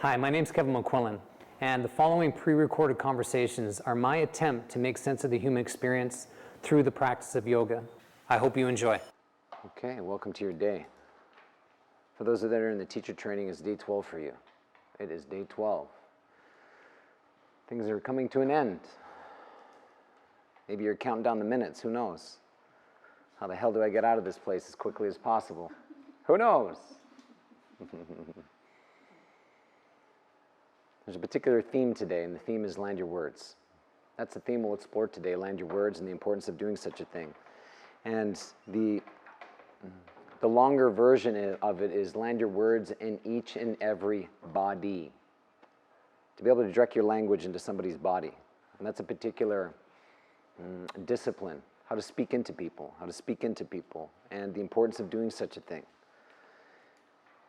Hi, my name's Kevin McQuillan, and the following pre-recorded conversations are my attempt to make sense of the human experience through the practice of yoga. I hope you enjoy. Okay, welcome to your day. For those that are in the teacher training, it's day 12 for you. It is day 12. Things are coming to an end. Maybe you're counting down the minutes, who knows? How the hell do I get out of this place as quickly as possible? Who knows? There's a particular theme today, and the theme is land your words. That's the theme we'll explore today, land your words and the importance of doing such a thing. And the longer version of it is land your words in each and every body. To be able to direct your language into somebody's body. And that's a particular discipline, how to speak into people, and the importance of doing such a thing.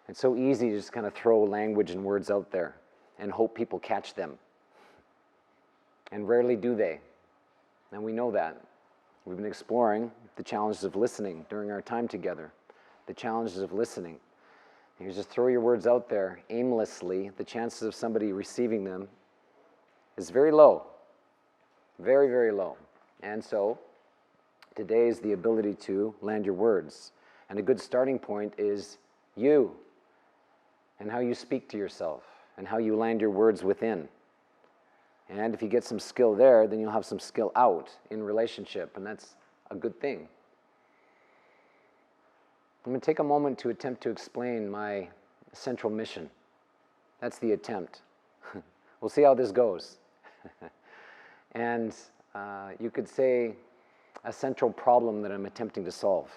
It's so easy to just kind of throw language and words out there and hope people catch them. And rarely do they. And we know that. We've been exploring the challenges of listening during our time together. The challenges of listening. You just throw your words out there aimlessly, the chances of somebody receiving them is very low. Very, very low. And so, today is the ability to land your words. And a good starting point is you, and how you speak to yourself, and how you land your words within. And if you get some skill there, then you'll have some skill out in relationship, and that's a good thing. I'm going to take a moment to attempt to explain my central mission. That's the attempt. We'll see how this goes. And you could say a central problem that I'm attempting to solve.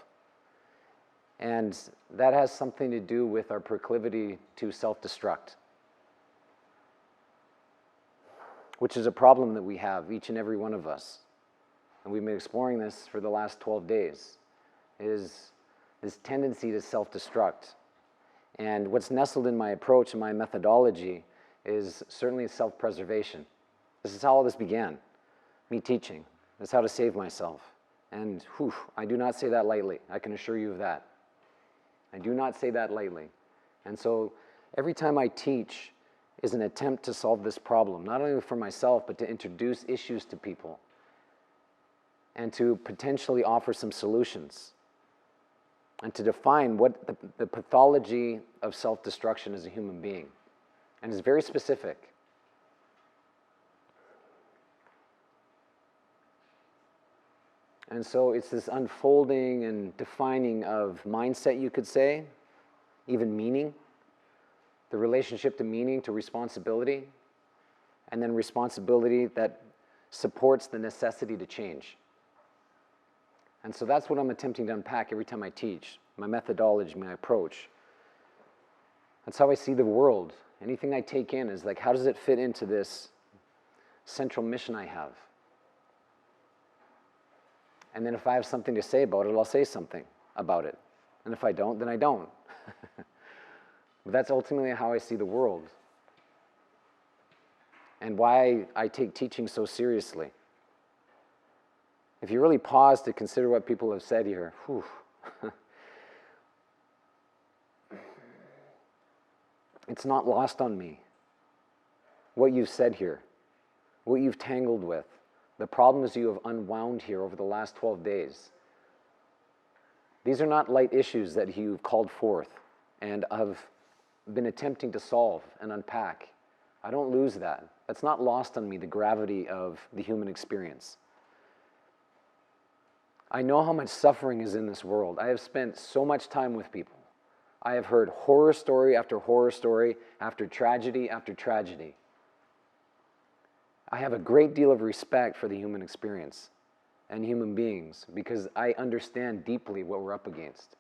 And that has something to do with our proclivity to self-destruct, which is a problem that we have, each and every one of us. And we've been exploring this for the last 12 days, is this tendency to self-destruct. And what's nestled in my approach and my methodology is certainly self-preservation. This is how all this began, me teaching. That's how to save myself. And I do not say that lightly. I can assure you of that. I do not say that lightly. And so every time I teach is an attempt to solve this problem, not only for myself, but to introduce issues to people and to potentially offer some solutions and to define what the pathology of self-destruction as a human being. And it's very specific. And so it's this unfolding and defining of mindset, you could say, even meaning, the relationship to meaning, to responsibility, and then responsibility that supports the necessity to change. And so that's what I'm attempting to unpack every time I teach, my methodology, my approach. That's how I see the world. Anything I take in is like, how does it fit into this central mission I have? And then if I have something to say about it, I'll say something about it. And if I don't, then I don't. But that's ultimately how I see the world. And why I take teaching so seriously. If you really pause to consider what people have said here, it's not lost on me. What you've said here, what you've tangled with, the problems you have unwound here over the last 12 days. These are not light issues that you've called forth and have been attempting to solve and unpack. I don't lose that. That's not lost on me, the gravity of the human experience. I know how much suffering is in this world. I have spent so much time with people. I have heard horror story after horror story, after tragedy after tragedy. I have a great deal of respect for the human experience and human beings because I understand deeply what we're up against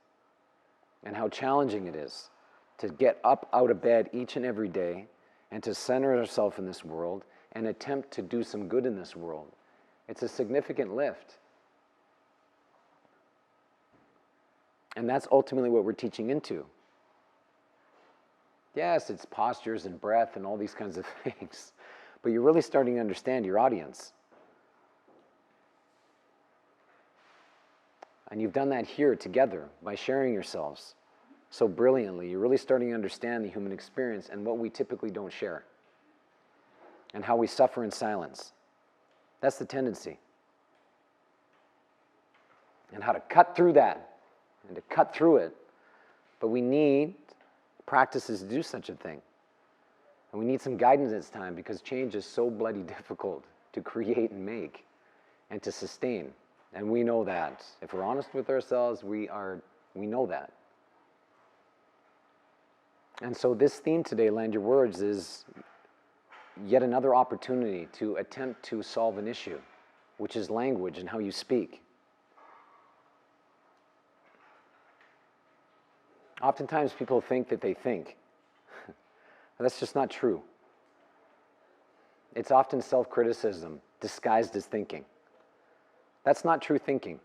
and how challenging it is to get up out of bed each and every day and to center ourselves in this world and attempt to do some good in this world. It's a significant lift. And that's ultimately what we're teaching into. Yes, it's postures and breath and all these kinds of things. But you're really starting to understand your audience. And you've done that here together by sharing yourselves. so brilliantly, you're really starting to understand the human experience and what we typically don't share, and how we suffer in silence. That's the tendency. And how to cut through that, and to cut through it. But we need practices to do such a thing. And we need some guidance this time, because change is so bloody difficult to create and make and to sustain. And we know that. If we're honest with ourselves, we know that. And so this theme today, Land Your Words, is yet another opportunity to attempt to solve an issue, which is language and how you speak. Oftentimes people think that they think. That's just not true. It's often self-criticism disguised as thinking. That's not true thinking.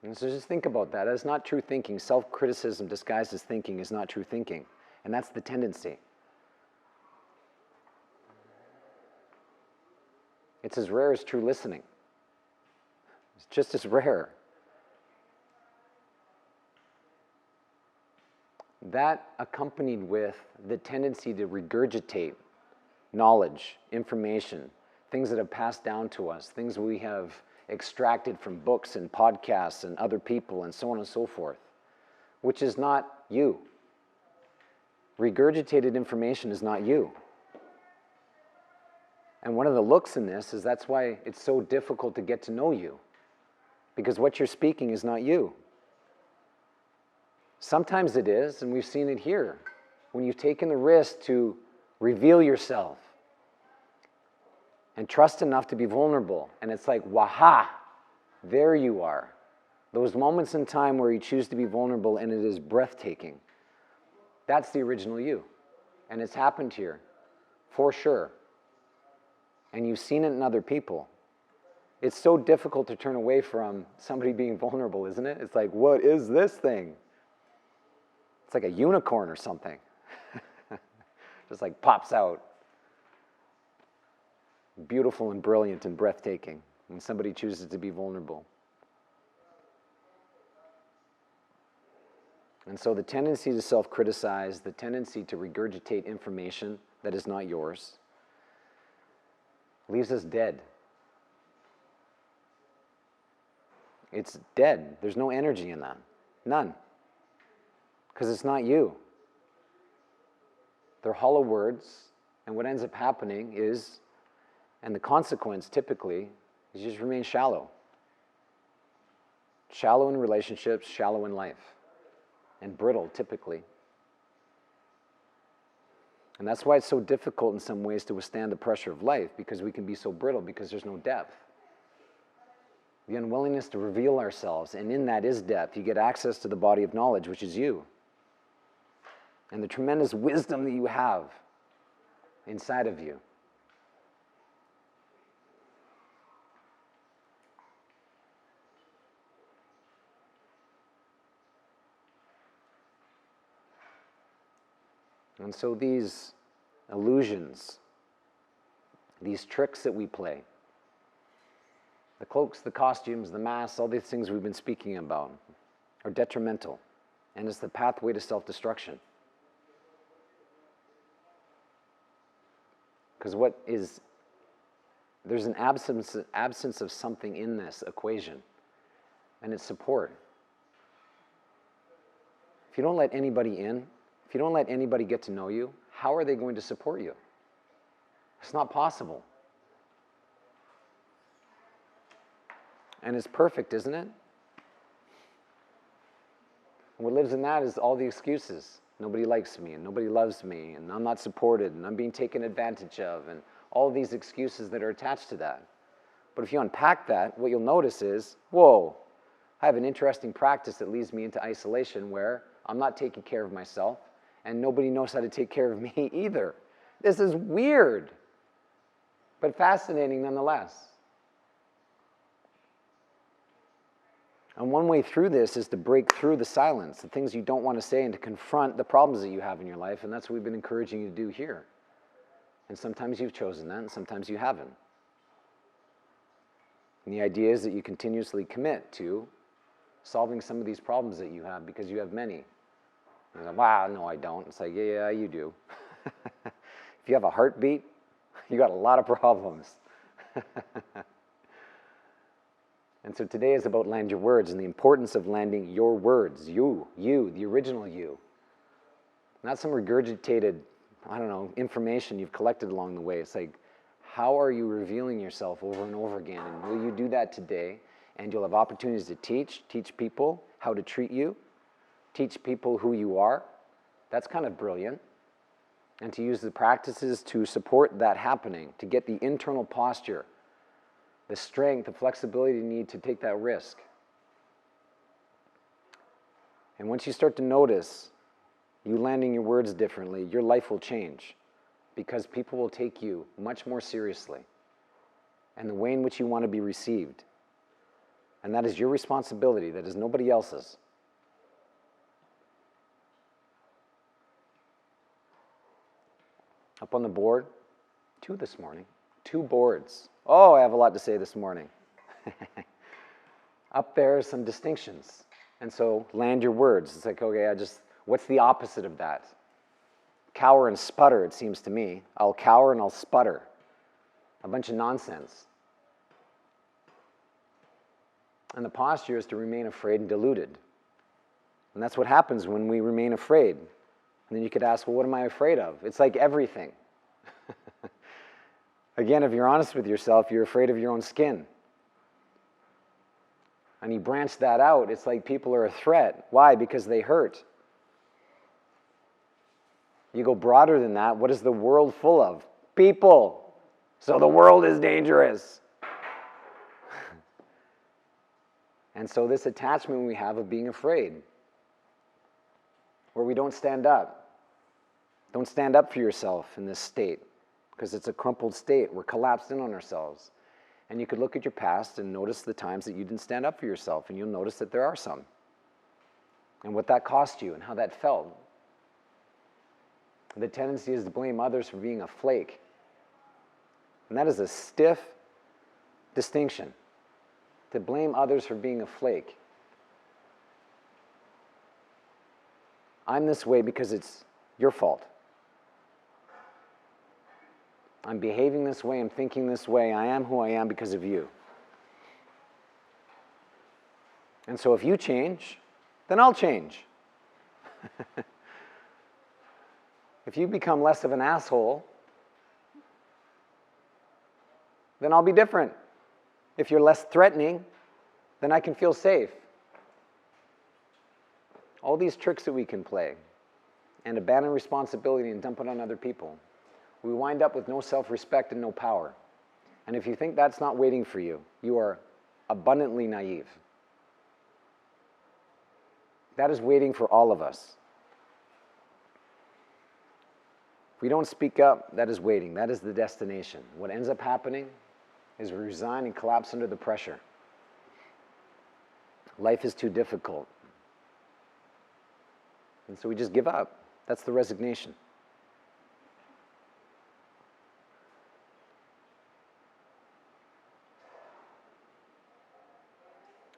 And so just think about that. That's not true thinking. Self-criticism disguised as thinking is not true thinking. And that's the tendency. It's as rare as true listening. It's just as rare. That accompanied with the tendency to regurgitate knowledge, information, things that have passed down to us, things we have extracted from books and podcasts and other people and so on and so forth, which is not you. Regurgitated information is not you. And one of the looks in this is that's why it's so difficult to get to know you, because what you're speaking is not you. Sometimes it is, and we've seen it here, when you've taken the risk to reveal yourself and trust enough to be vulnerable. And it's like, waha, there you are. Those moments in time where you choose to be vulnerable and it is breathtaking. That's the original you. And it's happened here, for sure. And you've seen it in other people. It's so difficult to turn away from somebody being vulnerable, isn't it? It's like, what is this thing? It's like a unicorn or something. Just like pops out. Beautiful and brilliant and breathtaking when somebody chooses to be vulnerable. And so the tendency to self-criticize, the tendency to regurgitate information that is not yours, leaves us dead. It's dead. There's no energy in that. None. Because it's not you. They're hollow words, and what ends up happening is, and the consequence typically, is you just remain shallow. Shallow in relationships, shallow in life, and brittle typically. And that's why it's so difficult in some ways to withstand the pressure of life, because we can be so brittle, because there's no depth. The unwillingness to reveal ourselves, and in that is depth. You get access to the body of knowledge, which is you. And the tremendous wisdom that you have inside of you. And so these illusions, these tricks that we play, the cloaks, the costumes, the masks, all these things we've been speaking about are detrimental. And it's the pathway to self-destruction. Because there's an absence of something in this equation, and it's support. If you don't let anybody in, if you don't let anybody get to know you, how are they going to support you? It's not possible. And it's perfect, isn't it? And what lives in that is all the excuses. Nobody likes me, and nobody loves me, and I'm not supported, and I'm being taken advantage of, and all of these excuses that are attached to that. But if you unpack that, what you'll notice is, whoa, I have an interesting practice that leads me into isolation where I'm not taking care of myself, and nobody knows how to take care of me either. This is weird, but fascinating nonetheless. And one way through this is to break through the silence, the things you don't want to say, and to confront the problems that you have in your life, and that's what we've been encouraging you to do here. And sometimes you've chosen that, and sometimes you haven't. And the idea is that you continuously commit to solving some of these problems that you have because you have many. And like, wow, no, I don't. It's like, yeah, you do. If you have a heartbeat, you got a lot of problems. And so today is about land your words and the importance of landing your words. You, the original you. Not some regurgitated, I don't know, information you've collected along the way. It's like, how are you revealing yourself over and over again? And will you do that today? And you'll have opportunities to teach people how to treat you, teach people who you are. That's kind of brilliant. And to use the practices to support that happening, to get the internal posture, the strength, the flexibility you need to take that risk. And once you start to notice you landing your words differently, your life will change because people will take you much more seriously and the way in which you want to be received. And that is your responsibility, that is nobody else's. Up on the board, 2 this morning, 2 boards. Oh, I have a lot to say this morning. Up there are some distinctions. And so land your words. It's like, okay, what's the opposite of that? Cower and sputter, it seems to me. I'll cower and I'll sputter. A bunch of nonsense. And the posture is to remain afraid and deluded. And that's what happens when we remain afraid. And then you could ask, well, what am I afraid of? It's like everything. Again, if you're honest with yourself, you're afraid of your own skin. And you branch that out, it's like people are a threat. Why? Because they hurt. You go broader than that, what is the world full of? People. So the world is dangerous. And so this attachment we have of being afraid, where we don't stand up. Don't stand up for yourself in this state, because it's a crumpled state. We're collapsed in on ourselves. And you could look at your past and notice the times that you didn't stand up for yourself, and you'll notice that there are some. And what that cost you and how that felt. The tendency is to blame others for being a flake. And that is a stiff distinction. To blame others for being a flake. I'm this way because it's your fault. I'm behaving this way, I'm thinking this way, I am who I am because of you. And so if you change, then I'll change. If you become less of an asshole, then I'll be different. If you're less threatening, then I can feel safe. All these tricks that we can play and abandon responsibility and dump it on other people. We wind up with no self-respect and no power. And if you think that's not waiting for you, you are abundantly naive. That is waiting for all of us. If we don't speak up, that is waiting. That is the destination. What ends up happening is we resign and collapse under the pressure. Life is too difficult. And so we just give up. That's the resignation.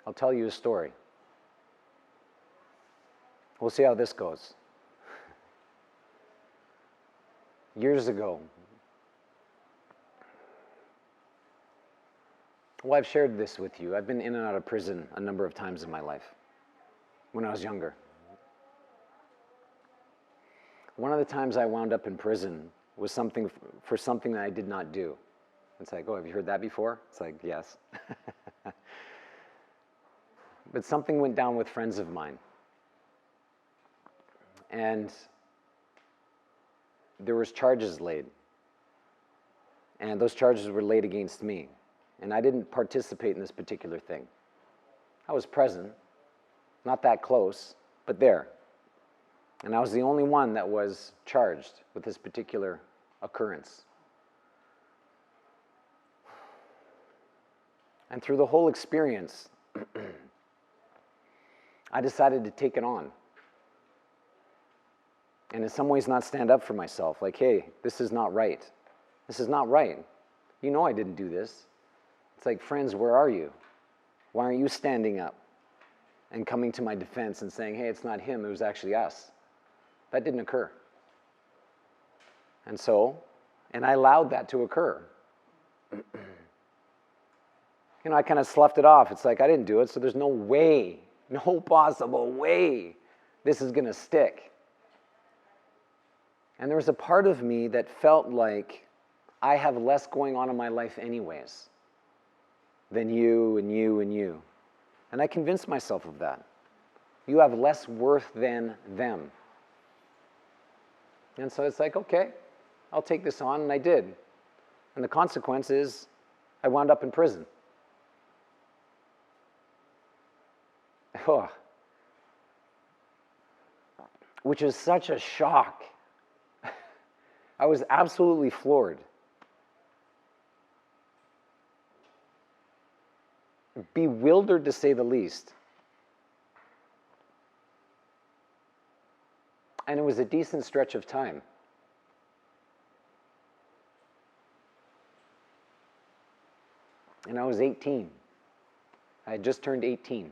I'll tell you a story. We'll see how this goes. Years ago, well, I've shared this with you. I've been in and out of prison a number of times in my life when I was younger. One of the times I wound up in prison was for something that I did not do. It's like, oh, have you heard that before? It's like, yes. But something went down with friends of mine. And there was charges laid. And those charges were laid against me. And I didn't participate in this particular thing. I was present, not that close, but there. And I was the only one that was charged with this particular occurrence. And through the whole experience, I decided to take it on. And in some ways not stand up for myself. Like, hey, this is not right. This is not right. You know I didn't do this. It's like, friends, where are you? Why aren't you standing up and coming to my defense and saying, hey, it's not him, it was actually us. That didn't occur. And I allowed that to occur. I kind of sloughed it off. It's like, I didn't do it, so there's no way, no possible way this is going to stick. And there was a part of me that felt like I have less going on in my life anyways than you and you and you. And I convinced myself of that. You have less worth than them. And so it's like, okay, I'll take this on, and I did. And the consequence is I wound up in prison. Which is such a shock. I was absolutely floored. Bewildered, to say the least. And it was a decent stretch of time. And I was 18. I had just turned 18.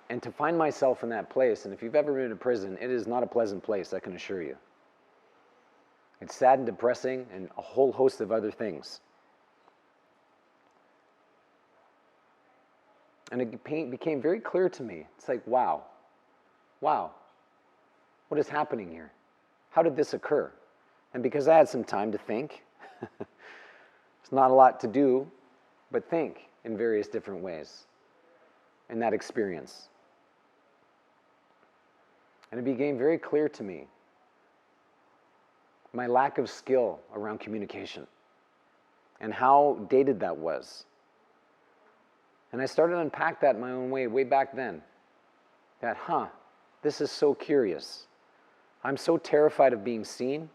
And to find myself in that place, and if you've ever been to prison, it is not a pleasant place, I can assure you. It's sad and depressing and a whole host of other things. And it became very clear to me. It's like, wow, what is happening here? How did this occur? And because I had some time to think, it's not a lot to do, but think in various different ways in that experience. And it became very clear to me my lack of skill around communication and how dated that was. And I started to unpack that in my own way back then. That, this is so curious. I'm so terrified of being seen,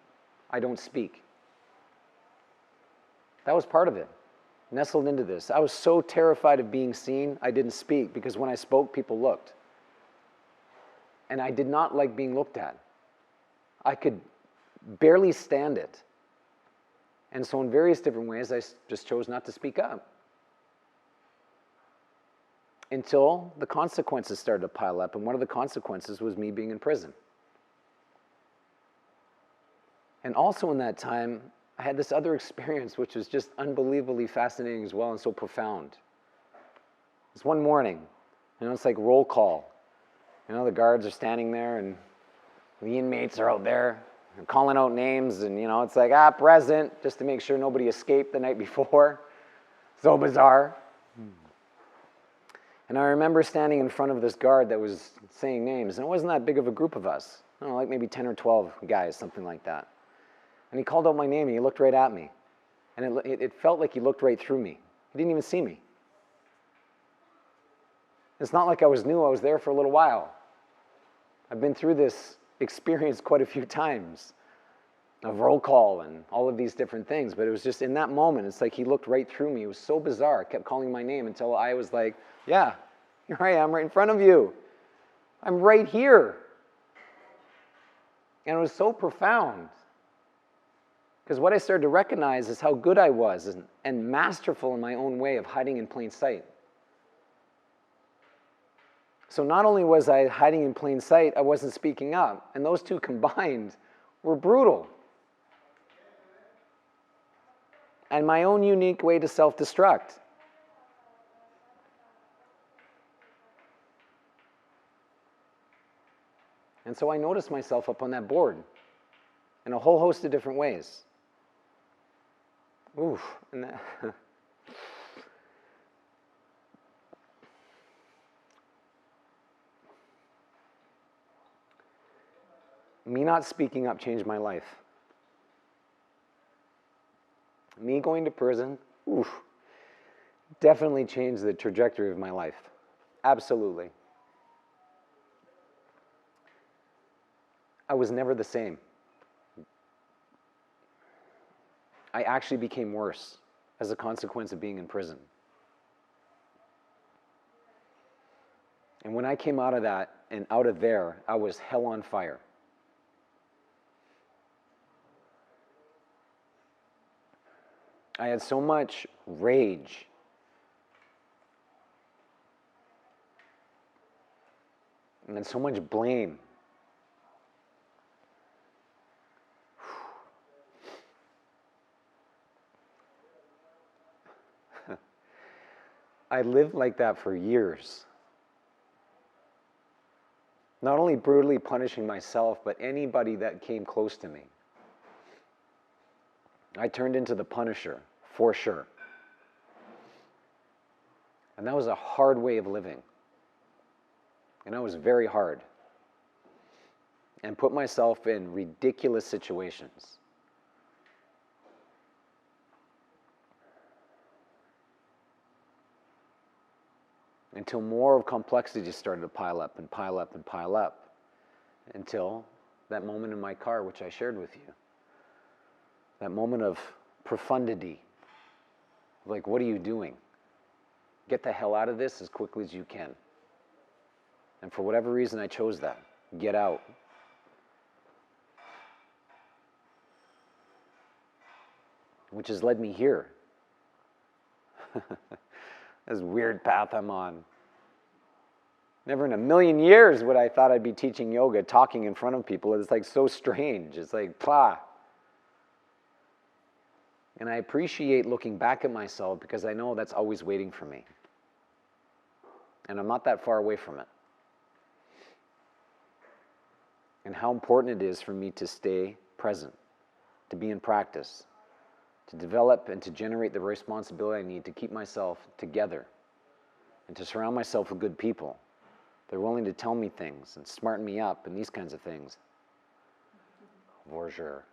I don't speak. That was part of it, nestled into this. I was so terrified of being seen, I didn't speak, because when I spoke, people looked. And I did not like being looked at. I could barely stand it. And so in various different ways, I just chose not to speak up. Until the consequences started to pile up, and one of the consequences was me being in prison. And also in that time, I had this other experience which was just unbelievably fascinating as well and so profound. It's one morning, it's like roll call. The guards are standing there and the inmates are out there and calling out names, and it's like, present, just to make sure nobody escaped the night before. So bizarre. And I remember standing in front of this guard that was saying names, and it wasn't that big of a group of us. I don't know, like maybe 10 or 12 guys, something like that. And he called out my name, and he looked right at me. And it felt like he looked right through me. He didn't even see me. It's not like I was new, I was there for a little while. I've been through this experience quite a few times of roll call and all of these different things, but it was just in that moment, it's like he looked right through me. It was so bizarre. Kept calling my name until I was like, yeah, here I am right in front of you. I'm right here. And it was so profound. Because what I started to recognize is how good I was and masterful in my own way of hiding in plain sight. So not only was I hiding in plain sight, I wasn't speaking up. And those two combined were brutal. And my own unique way to self-destruct. And so I noticed myself up on that board in a whole host of different ways. Oof. And that me not speaking up changed my life. Me going to prison, definitely changed the trajectory of my life. Absolutely. I was never the same. I actually became worse as a consequence of being in prison. And when I came out of that and out of there, I was hell on fire. I had so much rage and so much blame. I lived like that for years. Not only brutally punishing myself, but anybody that came close to me. I turned into the punisher, for sure. And that was a hard way of living. And that was very hard. And put myself in ridiculous situations. Until more of complexity just started to pile up and pile up and pile up. Until that moment in my car, which I shared with you. That moment of profundity. Like, what are you doing? Get the hell out of this as quickly as you can. And for whatever reason, I chose that. Get out. Which has led me here. This weird path I'm on. Never in a million years would I thought I'd be teaching yoga, talking in front of people. It's like so strange. It's like, plah. And I appreciate looking back at myself because I know that's always waiting for me. And I'm not that far away from it. And how important it is for me to stay present, to be in practice, to develop and to generate the responsibility I need to keep myself together and to surround myself with good people. They're willing to tell me things and smarten me up and these kinds of things. For sure.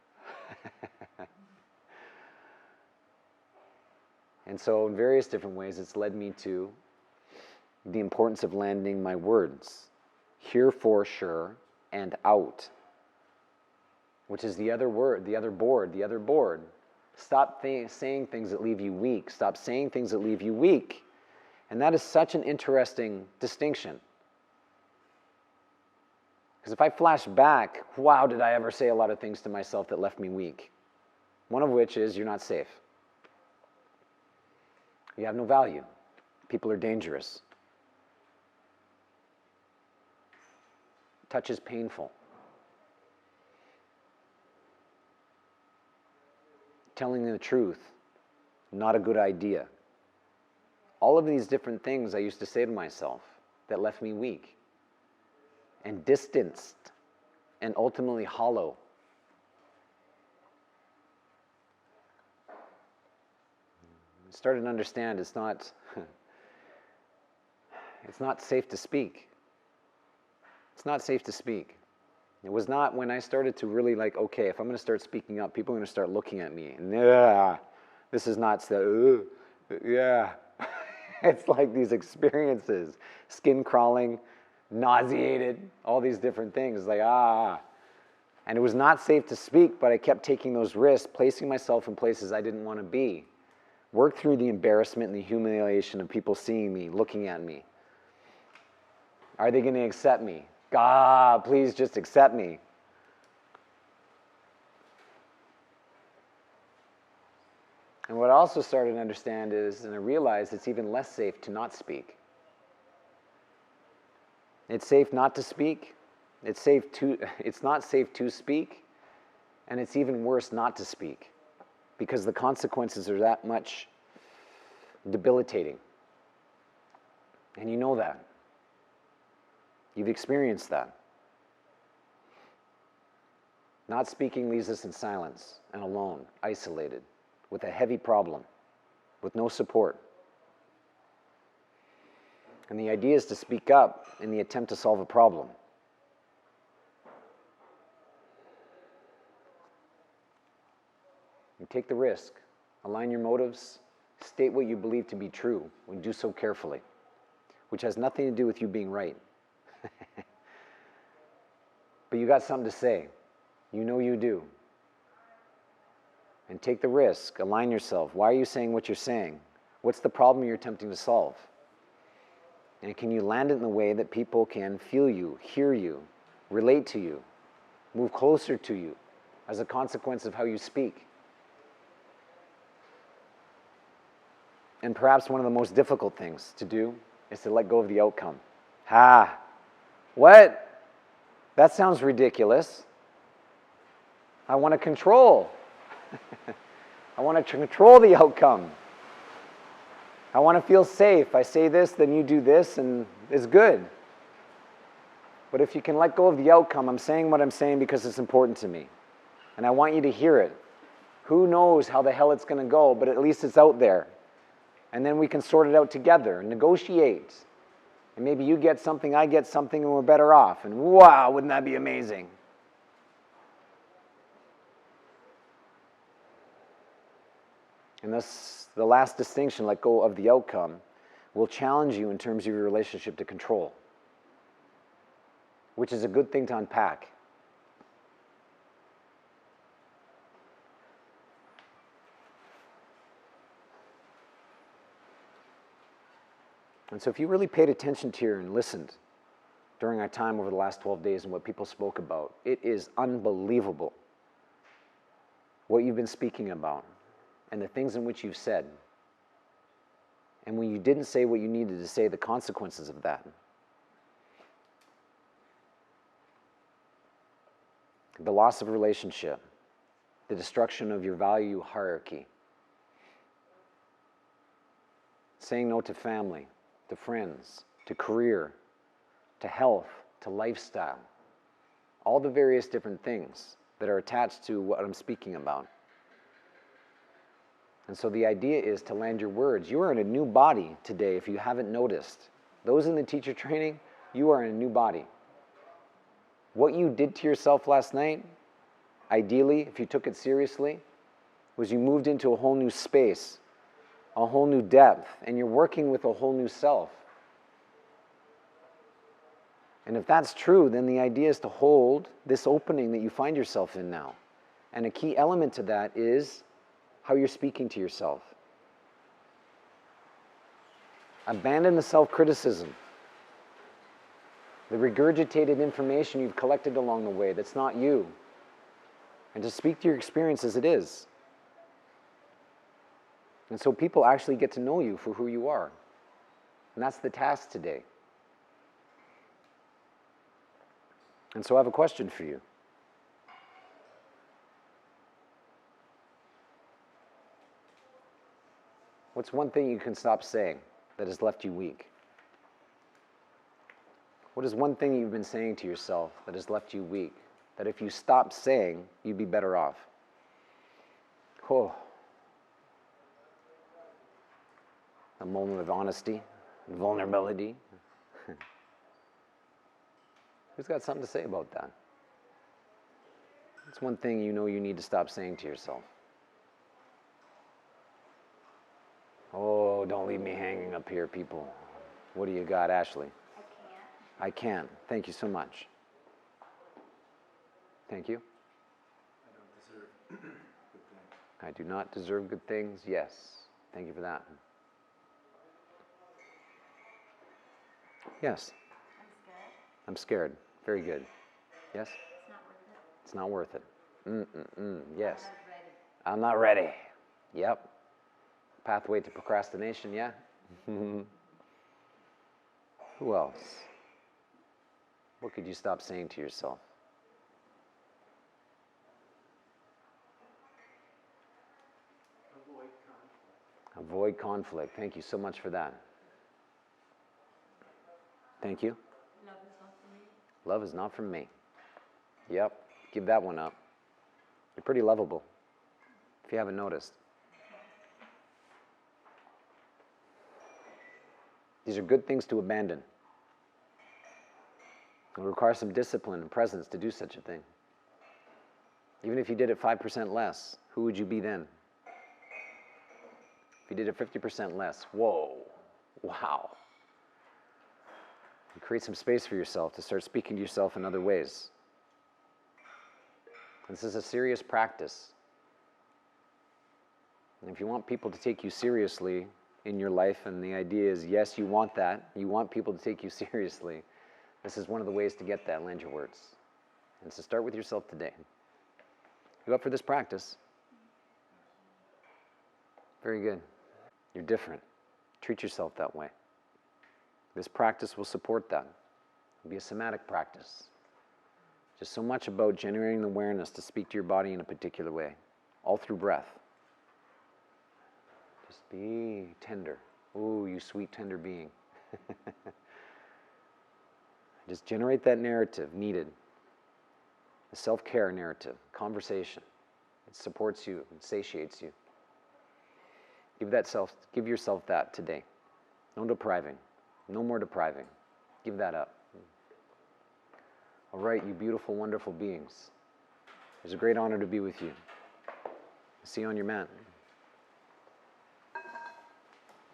And so in various different ways, it's led me to the importance of landing my words. Here for sure and out. Which is the other word, the other board. Stop saying things that leave you weak. Stop saying things that leave you weak. And that is such an interesting distinction. Because if I flash back, wow, did I ever say a lot of things to myself that left me weak. One of which is, you're not safe. You have no value. People are dangerous. Touch is painful. Telling the truth, not a good idea. All of these different things I used to say to myself that left me weak and distanced and ultimately hollow. I started to understand it's not safe to speak. It's not safe to speak. It was not when I started to really like, okay, if I'm going to start speaking up, people are going to start looking at me. And this is not so, yeah. It's like these experiences, skin crawling, nauseated, all these different things. Like, And it was not safe to speak, but I kept taking those risks, placing myself in places I didn't want to be. Work through the embarrassment and the humiliation of people seeing me, looking at me. Are they going to accept me? God, please just accept me. And what I also started to understand is, and I realized it's even less safe to not speak. It's safe not to speak. It's not safe to speak. And it's even worse not to speak. Because the consequences are that much debilitating. And you know that. You've experienced that. Not speaking leaves us in silence and alone, isolated, with a heavy problem, with no support. And the idea is to speak up in the attempt to solve a problem. You take the risk, align your motives, state what you believe to be true, and do so carefully, which has nothing to do with you being right. But you got something to say. You know you do. And take the risk. Align yourself. Why are you saying what you're saying? What's the problem you're attempting to solve? And can you land it in a way that people can feel you, hear you, relate to you, move closer to you as a consequence of how you speak? And perhaps one of the most difficult things to do is to let go of the outcome. What? That sounds ridiculous. I want to control. I want to control the outcome. I want to feel safe. I say this, then you do this, and it's good. But if you can let go of the outcome, I'm saying what I'm saying because it's important to me. And I want you to hear it. Who knows how the hell it's going to go, but at least it's out there. And then we can sort it out together and negotiate. And maybe you get something, I get something, and we're better off. And wow, wouldn't that be amazing? And thus, the last distinction, let go of the outcome, will challenge you in terms of your relationship to control, which is a good thing to unpack. And so if you really paid attention to here and listened during our time over the last 12 days and what people spoke about, it is unbelievable what you've been speaking about and the things in which you've said. And when you didn't say what you needed to say, the consequences of that. The loss of relationship, the destruction of your value hierarchy, saying no to family, to friends, to career, to health, to lifestyle, all the various different things that are attached to what I'm speaking about. And so the idea is to land your words. You are in a new body today if you haven't noticed. Those in the teacher training, you are in a new body. What you did to yourself last night, ideally, if you took it seriously, was you moved into a whole new space, a whole new depth, and you're working with a whole new self. And if that's true, then the idea is to hold this opening that you find yourself in now. And a key element to that is how you're speaking to yourself. Abandon the self-criticism, the regurgitated information you've collected along the way that's not you, and to speak to your experience as it is. And so people actually get to know you for who you are. And that's the task today. And so I have a question for you. What's one thing you can stop saying that has left you weak? What is one thing you've been saying to yourself that has left you weak, that if you stopped saying, you'd be better off? Oh. A moment of honesty and vulnerability. Who's got something to say about that? It's one thing you know you need to stop saying to yourself. Oh, don't leave me hanging up here, people. What do you got, Ashley? I can't. Thank you so much. Thank you. I do not deserve good things. Yes. Thank you for that. Yes. I'm scared. Very good. Yes? It's not worth it. Yes. I'm not ready. Yep. Pathway to procrastination, yeah? Who else? What could you stop saying to yourself? Avoid conflict. Thank you so much for that. Thank you. Love is not from me. Yep. Give that one up. You're pretty lovable, if you haven't noticed. These are good things to abandon. It will require some discipline and presence to do such a thing. Even if you did it 5% less, who would you be then? If you did it 50% less, whoa, wow. You create some space for yourself to start speaking to yourself in other ways. This is a serious practice. And if you want people to take you seriously in your life, and the idea is, yes, you want that, you want people to take you seriously, this is one of the ways to get that, land your words. And so start with yourself today. You up for this practice? Very good. You're different. Treat yourself that way. This practice will support that. It'll be a somatic practice. Just so much about generating the awareness to speak to your body in a particular way, all through breath. Just be tender. Ooh, you sweet, tender being. Just generate that narrative needed. The self-care narrative, conversation. It supports you, it satiates you. Give yourself that today. No depriving. No more depriving. Give that up. All right, you beautiful, wonderful beings. It's a great honor to be with you. See you on your mat.